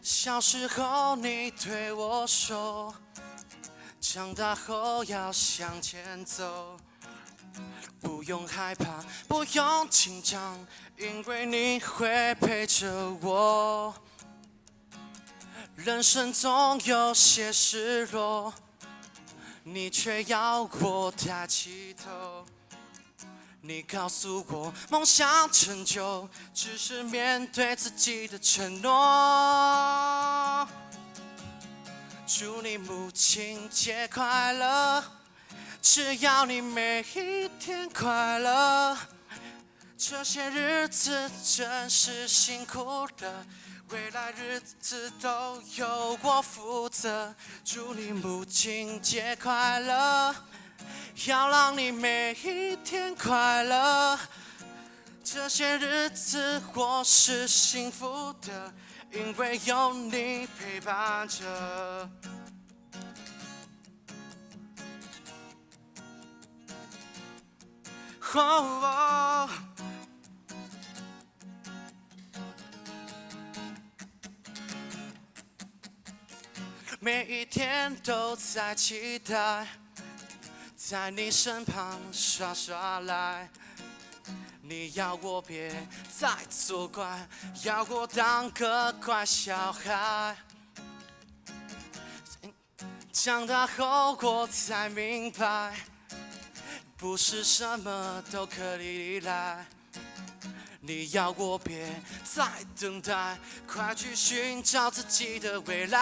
小时候你对我说，长大后要向前走，不用害怕，不用紧张，因为你会陪着我。人生总有些失落，你却要我抬起头。你告诉我，梦想成就只是面对自己的承诺。祝你母亲节快乐，只要你每一天快乐。这些日子真是辛苦的，未来日子都由我负责。祝你母亲节快乐，要让你每一天快乐。这些日子我是幸福的，因为有你陪伴着。哦，每一天都在期待，在你身旁耍耍赖。你要我别再作怪，要我当个乖小孩。长大后我才明白，不是什么都可以依赖。你要我别再等待，快去寻找自己的未来。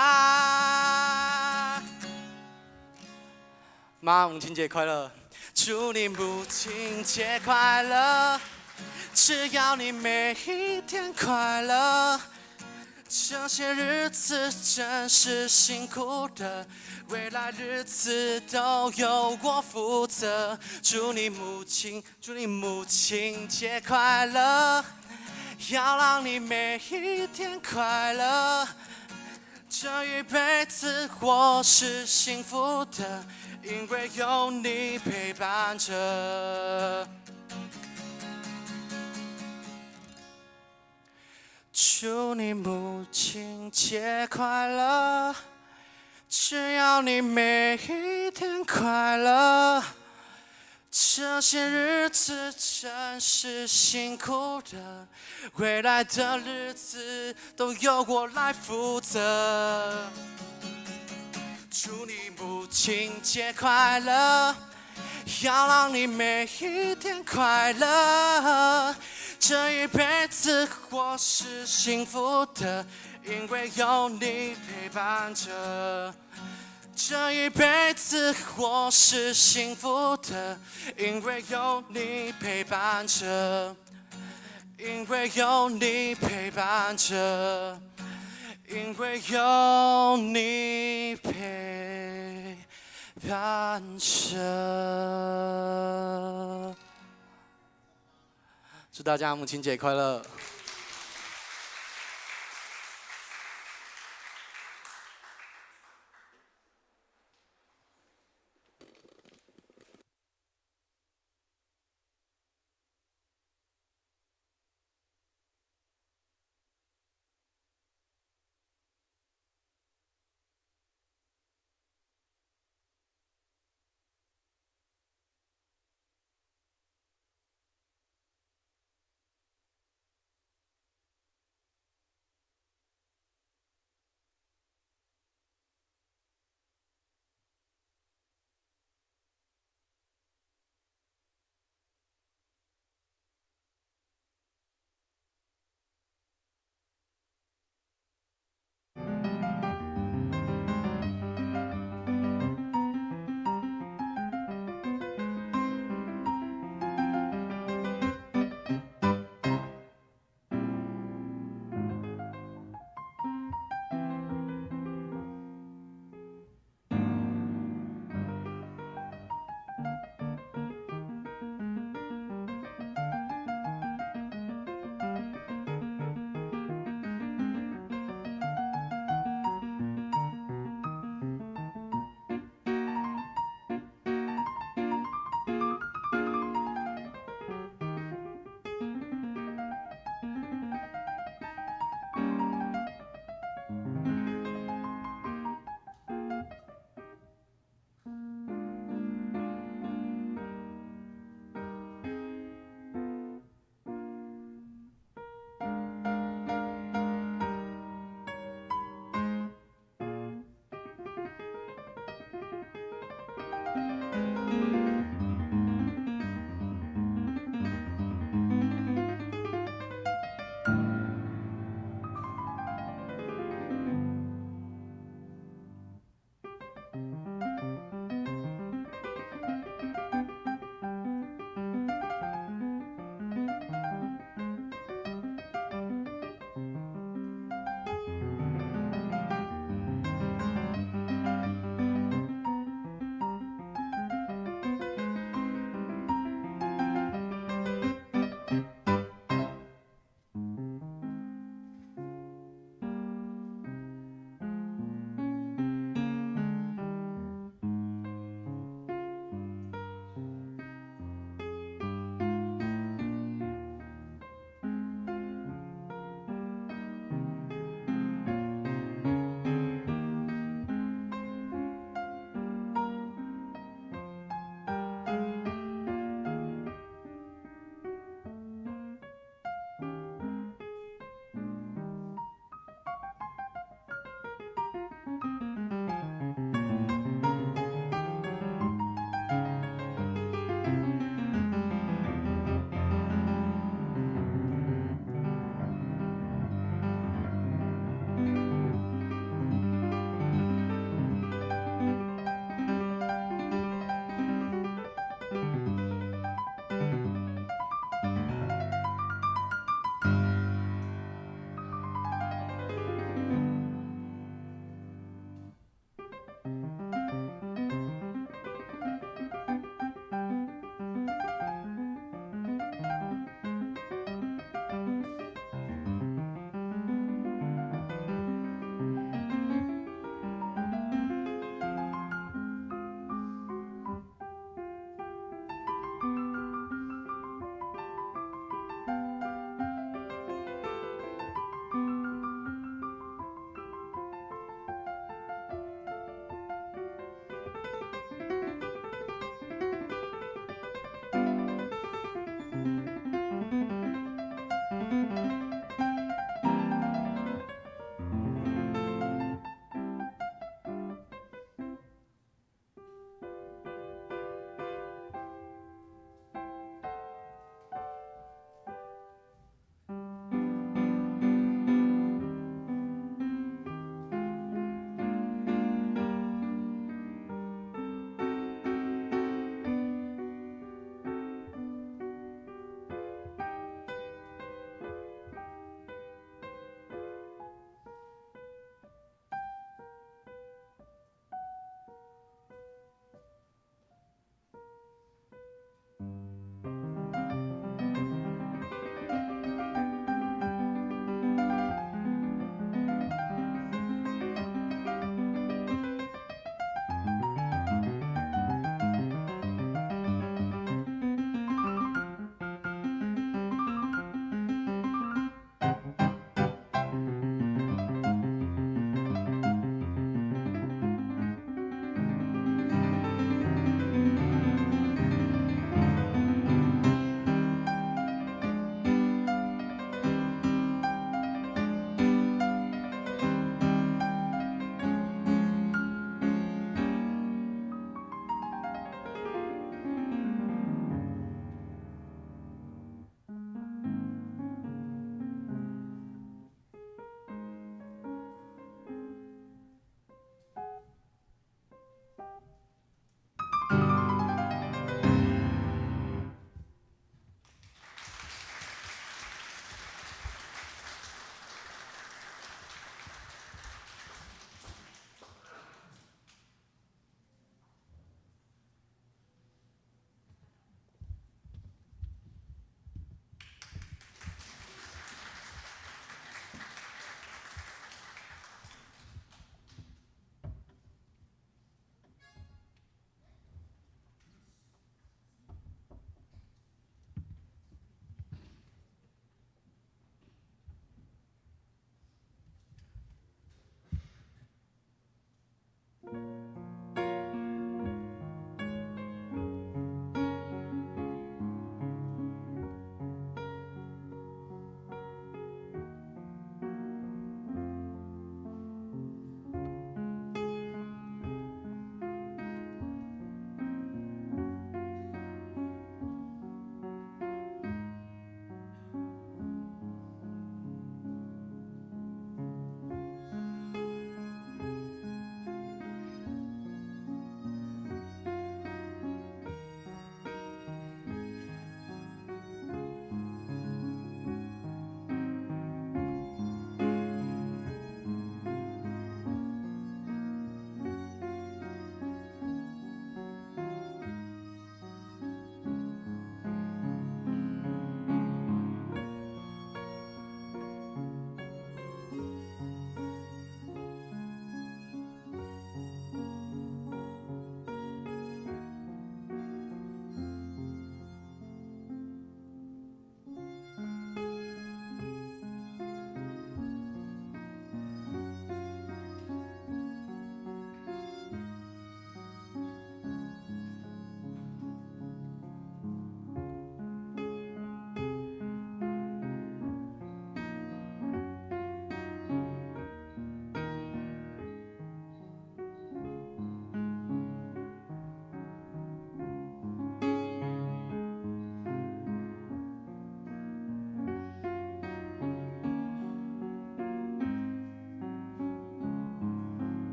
妈，母亲节快乐！祝你母亲节快乐，只要你每一天快乐。这些日子真是辛苦的，未来日子都由我负责。祝你母亲节快乐，要让你每一天快乐。这一辈子我是幸福的，因为有你陪伴着。祝你母亲节快乐，只要你每一天快乐。这些日子真是辛苦的，未来的日子都由我来负责。祝你母亲节快乐，要让你每一天快乐。这一辈子我是幸福的，因为有你陪伴着。这一辈子我是幸福的，因为有你陪伴着，因为有你陪伴着，因为有你陪伴着。祝大家母亲节快乐！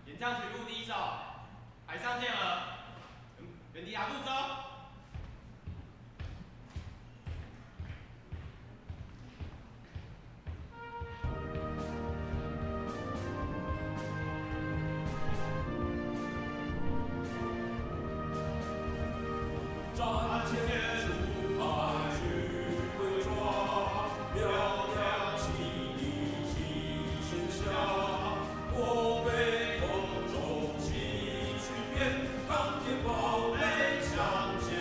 演唱曲目第一首，海上健儿，原地打肚子哦。战前出海去伪装，嘹亮起义齐声响。我辈空中起去变，钢铁堡垒向前。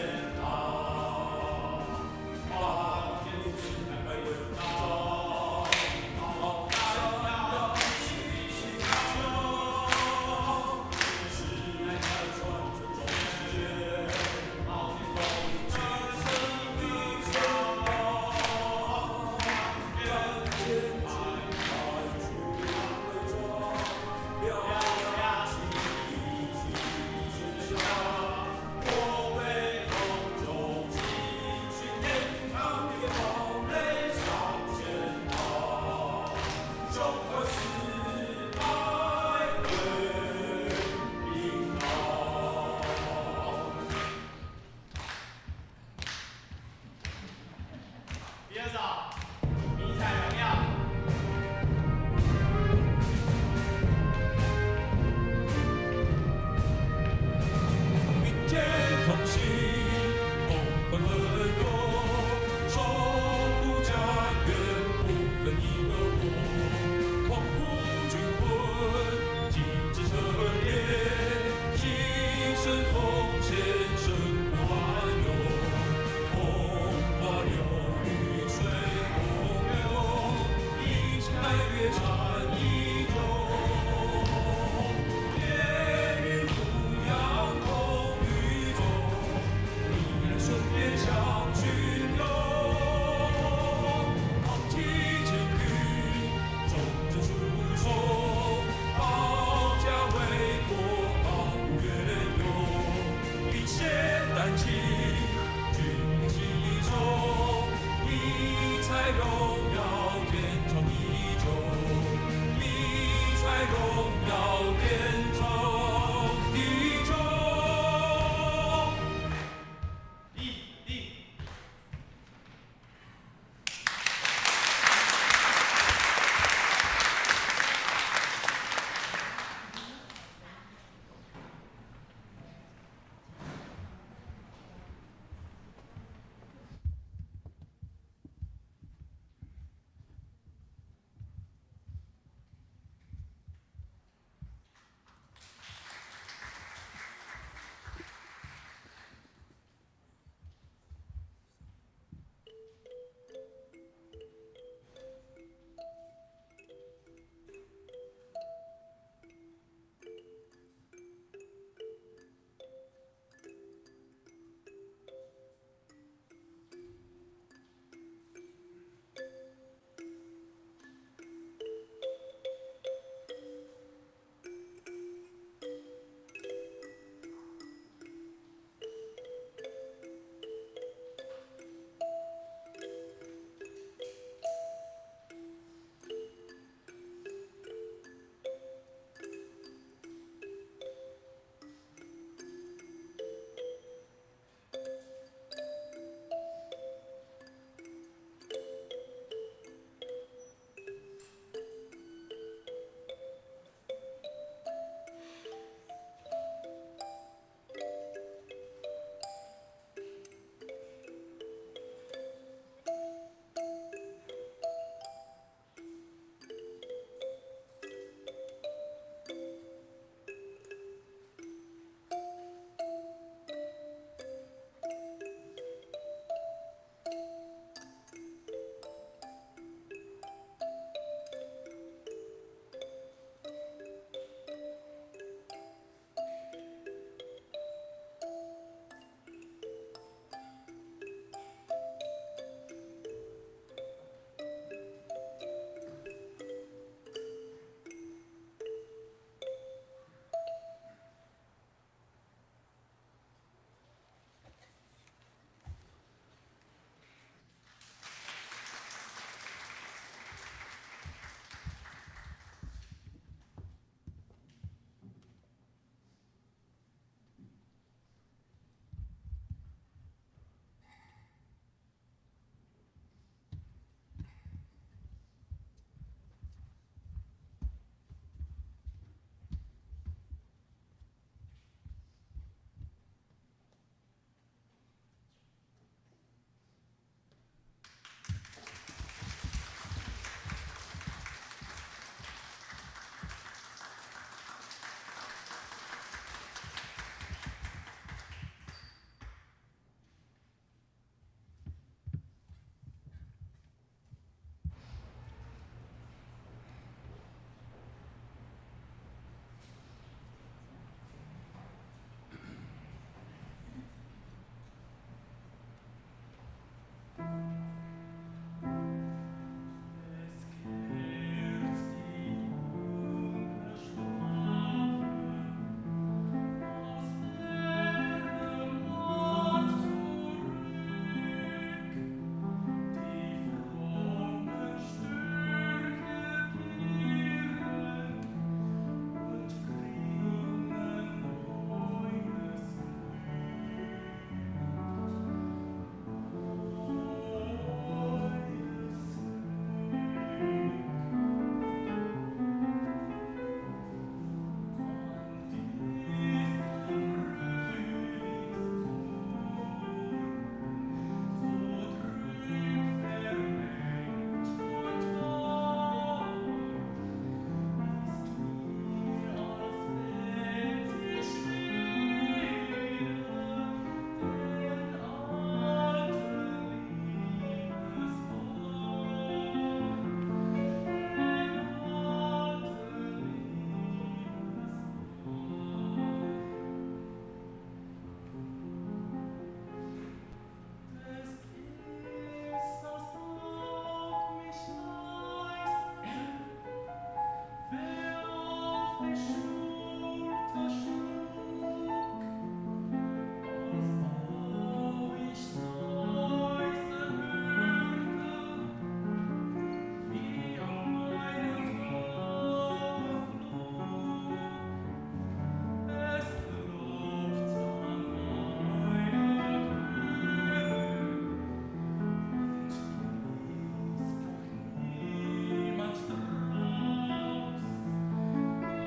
Niemand draus.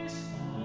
Ich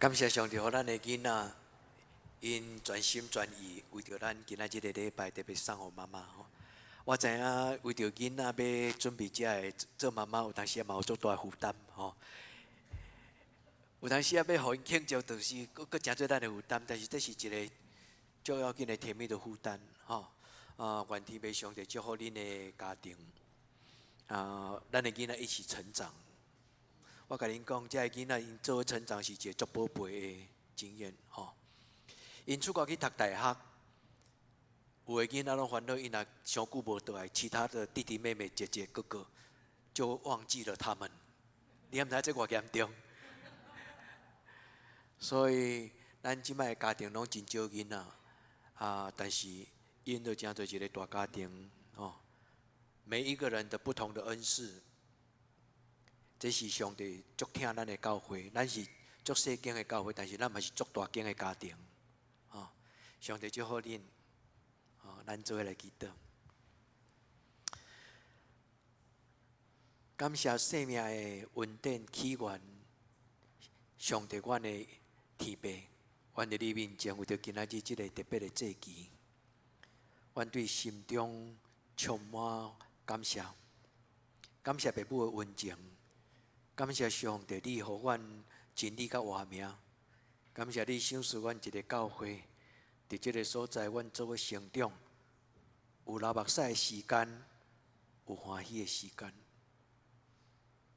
感谢上帝，互咱的囡仔，因全心全意为着咱今仔日个礼拜特别送互妈妈吼。我知影为着囡仔要准备遮个做妈妈，有当时也嘛有足大的负担吼。有当时也要互因庆祝，就是佫诚做咱的负担，但是这是一个足要紧的甜蜜的负担吼。愿天父上帝祝福恁的家庭，咱的囡仔一起成长。我甲恁讲，遮个囡仔因做成长是一个足宝贝的经验吼。因出国去读大学，有的囡仔拢烦恼，因若上久无倒来，其他的弟弟妹妹、姐姐、哥哥就忘记了他们。你毋知这偌严重？所以咱即摆家庭拢真少囡仔但是因就诚做一个大家庭哦。每一个人的不同的恩赐。这是上帝足疼咱的教会，咱是足小间的教会，但是咱嘛是足大间的家庭，上帝祝福恁，咱做伙来祈祷。感谢生命的恩典起源，上帝，阮的天父，阮伫你面前为着今仔日即个特别的节期，阮对心中充满感谢，感谢父母的恩情。感谢上帝，你互阮真理甲活命。感谢你赏赐阮一个教会，伫这个所在，阮做伙成长，有流目屎的时间，有欢喜的时间，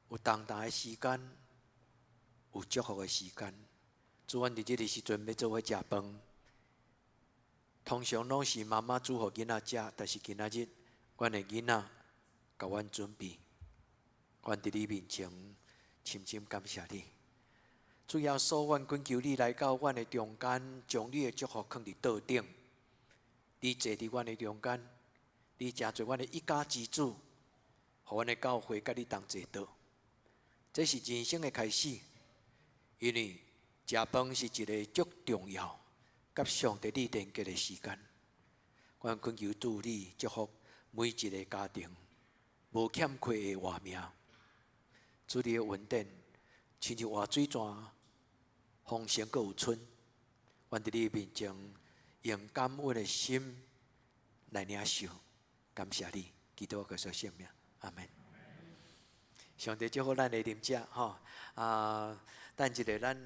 有重担的时间，有祝福的时间。主，阮伫这个时阵要做伙食饭，通常拢是妈妈煮互囡仔食，但是今仔日，阮的囡仔甲阮准备，阮伫你面前。深深感谢你，主耶稣，阮恳求你来到阮的中间，将你的祝福放伫桌顶。你坐伫阮的中间，你诚做阮的一家之主，互阮的教会甲你同坐倒。这是人生的开始，因为食饭是一个足重要、甲上帝你连结的时间。阮恳求主你祝福每一个家庭，无欠缺的活命。主你的恩典，亲像活水泉，丰盛阁有春。阮伫你面前，用感恩的心来领受，感谢你，基督耶稣圣名，阿门。上帝祝福咱的啉食吼，等一下咱